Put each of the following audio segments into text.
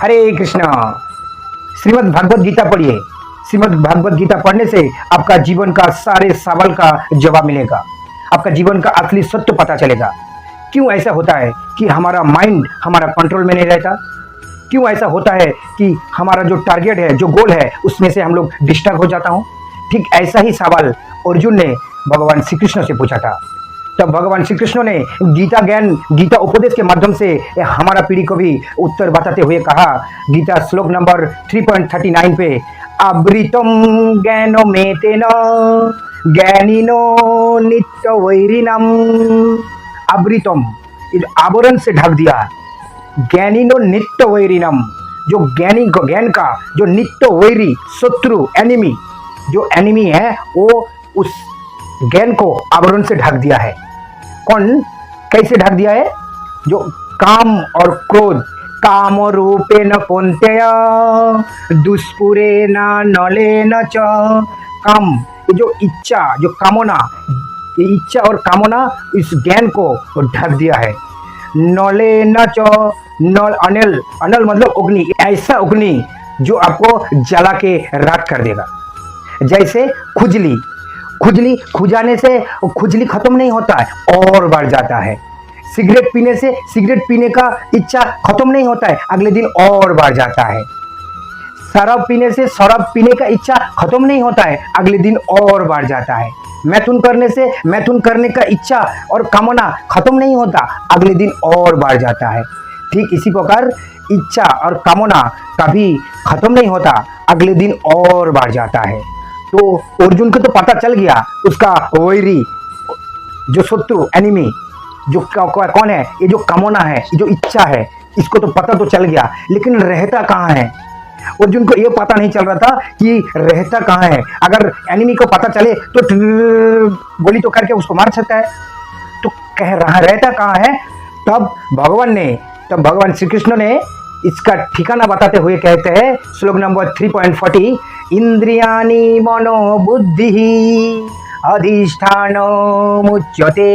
हरे कृष्णा। श्रीमद् भागवत गीता पढ़िए। श्रीमद् भागवत गीता पढ़ने से आपका जीवन का सारे सवाल का जवाब मिलेगा, आपका जीवन का असली सत्य पता चलेगा। क्यों ऐसा होता है कि हमारा माइंड हमारा कंट्रोल में नहीं रहता? क्यों ऐसा होता है कि हमारा जो टारगेट है, जो गोल है, उसमें से हम लोग डिस्ट्रैक्ट हो जाता हूँ? ठीक ऐसा ही सवाल अर्जुन ने भगवान श्री कृष्ण से पूछा था। तब भगवान श्री कृष्ण ने गीता ज्ञान, गीता उपदेश के माध्यम से हमारा पीढ़ी को भी उत्तर बताते हुए कहा। गीता श्लोक नंबर 3.39 पे, अवृतम ज्ञानो मेतेन ज्ञानिनो नित्य वैरिणम। अवृतम, आवरण से ढक दिया। ज्ञानिनो नित्य वैरिणम, जो ज्ञानी ज्ञान का जो नित्य वैरी, शत्रु, एनिमी, जो एनिमी है वो उस ज्ञान को आवरण से ढक दिया है। कौन, कैसे ढक दिया है? जो काम और क्रोध, काम रूपे न कौन्तेय दुष्पुरे न नले न च। काम, ये जो इच्छा, जो कामना, ये इच्छा और कामना इस ज्ञान को ढक दिया है। नले न च, नल अनल, अनल मतलब अग्नि, ऐसा अग्नि जो आपको जला के राख कर देगा। जैसे खुजली, खुजली खुजाने से खुजली खत्म नहीं होता है, और बढ़ जाता है। सिगरेट पीने से सिगरेट पीने का इच्छा खत्म नहीं होता है, अगले दिन और बढ़ जाता है। शराब पीने से शराब पीने का इच्छा खत्म नहीं होता है, अगले दिन और बढ़ जाता है। मैथुन करने से मैथुन करने का इच्छा और कामना खत्म नहीं होता, अगले दिन और बढ़ जाता है। ठीक इसी प्रकार इच्छा और कामना कभी खत्म नहीं होता, अगले दिन और बढ़ जाता है। तो अर्जुन को तो पता चल गया, उसका वैरी, जो शत्रु, एनिमी, जो कौन है, ये जो कामना है, ये जो इच्छा है, इसको तो पता तो चल गया, लेकिन रहता कहाँ है? अर्जुन को ये पता नहीं चल रहा था कि रहता कहाँ है। अगर एनिमी को पता चले तो गोली तो करके उसको मार सकता है, तो कह रहा रहता कहाँ है? तब भगवान श्री कृष्ण ने इसका ठिकाना बताते हुए कहते हैं, श्लोक नंबर 3.40, इंद्रियाणि मनो बुद्धि अधिष्ठान मुच्यते।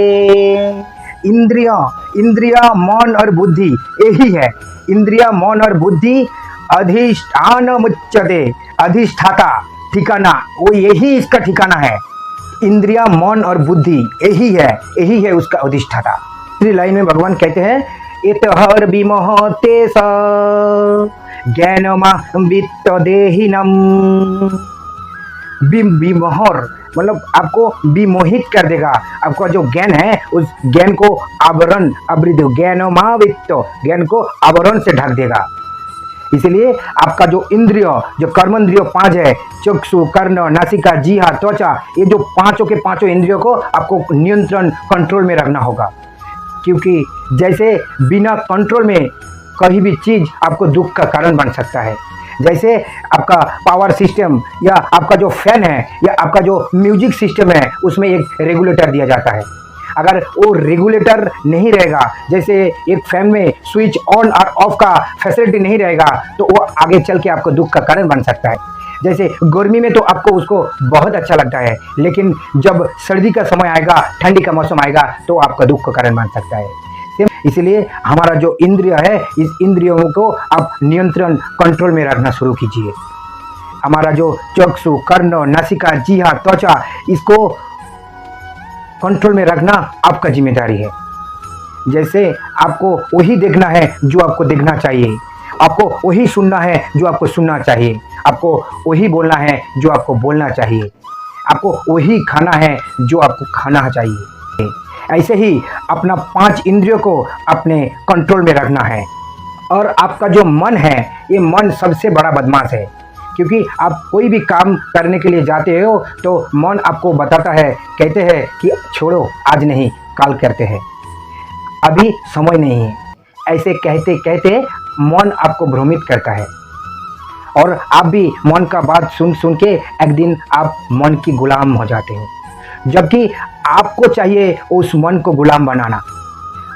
इंद्रिया मन और बुद्धि यही है। इंद्रिया मन और बुद्धि अधिष्ठान मुच्यते, अधिष्ठाता, ठिकाना, वो यही इसका ठिकाना है। इंद्रिया मन और बुद्धि यही है उसका अधिष्ठाता। इस लाइन में भगवान कहते हैं, इतहर विमोहते स ज्ञानमा वित्त देहिनम। विमोहर मतलब आपको विमोहित कर देगा। आपका जो ज्ञान है उस ज्ञान को आवरण, आवृत, ज्ञानमा वित्त, ज्ञान को आवरण से ढक देगा। इसलिए आपका जो इंद्रिय, जो कर्मेंद्रिय 5 है, चक्षु, कर्ण, नासिका, जीहा, त्वचा, ये जो पांचों के पांचों इंद्रियों को आपको नियंत्रण, कंट्रोल में रखना होगा। क्योंकि जैसे बिना कंट्रोल में कहीं भी चीज आपको दुख का कारण बन सकता है। जैसे आपका पावर सिस्टम या आपका जो फैन है या आपका जो म्यूजिक सिस्टम है, उसमें एक रेगुलेटर दिया जाता है। अगर वो रेगुलेटर नहीं रहेगा, जैसे एक फैन में स्विच ऑन और ऑफ का फैसिलिटी नहीं रहेगा, तो वो आगे चल के आपको दुख का कारण बन सकता है। जैसे गर्मी में तो आपको उसको बहुत अच्छा लगता है, लेकिन जब सर्दी का समय आएगा, ठंडी का मौसम आएगा, तो आपका दुख का कारण बन सकता है। इसलिए हमारा जो इंद्रिय है, इस इंद्रियों को आप नियंत्रण, कंट्रोल में रखना शुरू कीजिए। हमारा जो चक्षु, कर्ण, नासिका, जीहा, त्वचा, इसको कंट्रोल में रखना आपका जिम्मेदारी है। जैसे आपको वही देखना है जो आपको देखना चाहिए, आपको वही सुनना है जो आपको सुनना चाहिए, आपको वही बोलना है जो आपको बोलना चाहिए, आपको वही खाना है जो आपको खाना चाहिए। ऐसे ही अपना 5 इंद्रियों को अपने कंट्रोल में रखना है। और आपका जो मन है, ये मन सबसे बड़ा बदमाश है। क्योंकि आप कोई भी काम करने के लिए जाते हो तो मन आपको बताता है, कहते हैं कि छोड़ो, आज नहीं, कल करते हैं, अभी समय नहीं है। ऐसे कहते कहते मन आपको भ्रमित करता है, और आप भी मन का बात सुन के एक दिन आप मन की गुलाम हो जाते हो। जबकि आपको चाहिए उस मन को गुलाम बनाना।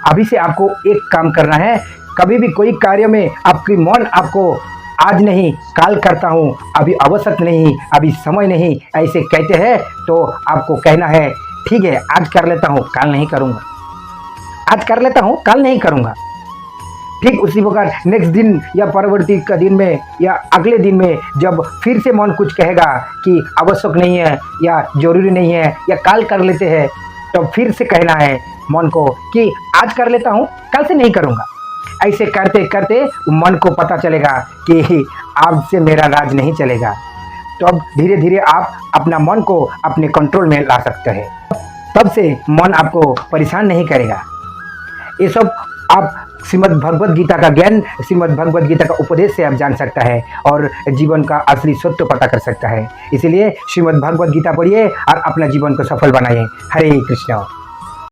अभी से आपको एक काम करना है। कभी भी कोई कार्य में आपकी मन आपको आज नहीं, कल करता हूँ, अभी आवश्यक नहीं, अभी समय नहीं, ऐसे कहते हैं, तो आपको कहना है, ठीक है, आज कर लेता हूँ, कल नहीं करूँगा, आज कर लेता हूँ, कल नहीं करूँगा। ठीक उसी प्रकार नेक्स्ट दिन या परवर्ती का दिन में या अगले दिन में जब फिर से मन कुछ कहेगा कि आवश्यक नहीं है या जरूरी नहीं है या कल कर लेते हैं, तो फिर से कहना है मन को कि आज कर लेता हूँ, कल से नहीं करूँगा। ऐसे करते करते मन को पता चलेगा कि आज से मेरा राज नहीं चलेगा। तो अब धीरे धीरे आप अपना मन को अपने कंट्रोल में ला सकते हैं। तब से मन आपको परेशान नहीं करेगा। ये सब आप श्रीमद् भगवद गीता का ज्ञान, श्रीमद् भगवद गीता का उपदेश से आप जान सकता है और जीवन का असली सत्य पता कर सकता है। इसीलिए श्रीमद् भगवद गीता पढ़िए और अपना जीवन को सफल बनाइए। हरे कृष्ण।